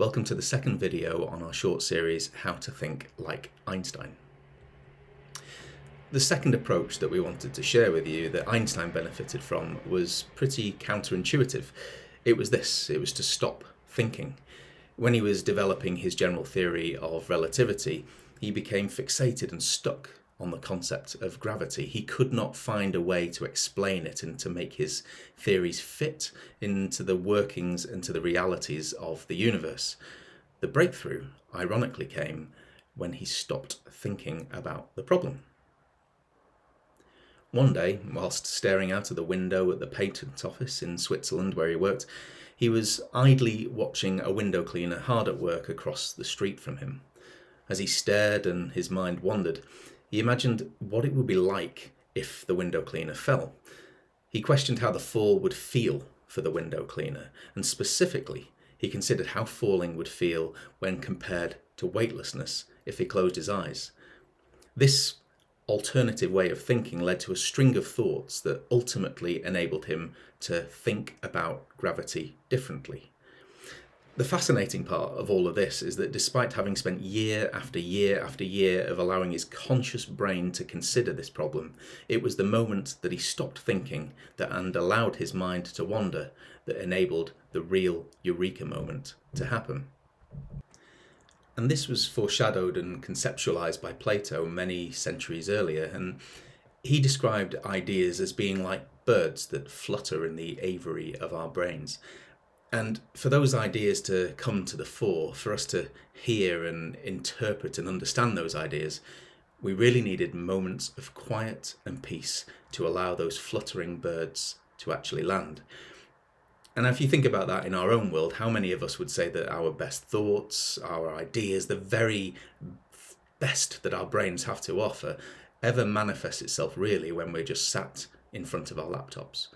Welcome to the second video on our short series, How to Think Like Einstein. The second approach that we wanted to share with you that Einstein benefited from was pretty counterintuitive. It was to stop thinking. When he was developing his general theory of relativity, he became fixated and stuck on the concept of gravity. He could not find a way to explain it and to make his theories fit into the workings and to the realities of the universe. The breakthrough, ironically, came when he stopped thinking about the problem. One day, whilst staring out of the window at the patent office in Switzerland where he worked, he was idly watching a window cleaner hard at work across the street from him. As he stared and his mind wandered, he imagined what it would be like if the window cleaner fell. He questioned how the fall would feel for the window cleaner, and specifically, he considered how falling would feel when compared to weightlessness if he closed his eyes. This alternative way of thinking led to a string of thoughts that ultimately enabled him to think about gravity differently. The fascinating part of all of this is that despite having spent year after year after year of allowing his conscious brain to consider this problem, it was the moment that he stopped thinking and allowed his mind to wander that enabled the real eureka moment to happen. And this was foreshadowed and conceptualized by Plato many centuries earlier, and he described ideas as being like birds that flutter in the aviary of our brains. And for those ideas to come to the fore, for us to hear and interpret and understand those ideas, we really needed moments of quiet and peace to allow those fluttering birds to actually land. And if you think about that in our own world, how many of us would say that our best thoughts, our ideas, the very best that our brains have to offer, ever manifests itself really when we're just sat in front of our laptops?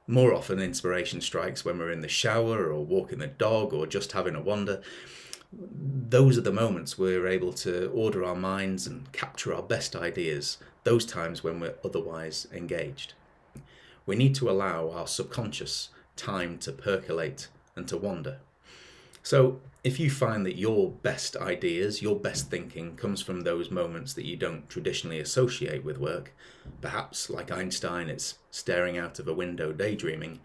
More often, inspiration strikes when we're in the shower or walking the dog or just having a wander. Those are the moments we're able to order our minds and capture our best ideas, those times when we're otherwise engaged. We need to allow our subconscious time to percolate and to wander. So if you find that your best ideas, your best thinking comes from those moments that you don't traditionally associate with work, perhaps like Einstein, it's staring out of a window daydreaming,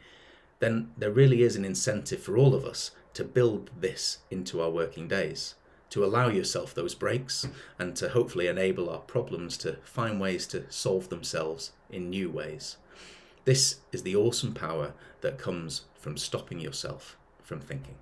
then there really is an incentive for all of us to build this into our working days, to allow yourself those breaks and to hopefully enable our problems to find ways to solve themselves in new ways. This is the awesome power that comes from stopping yourself from thinking.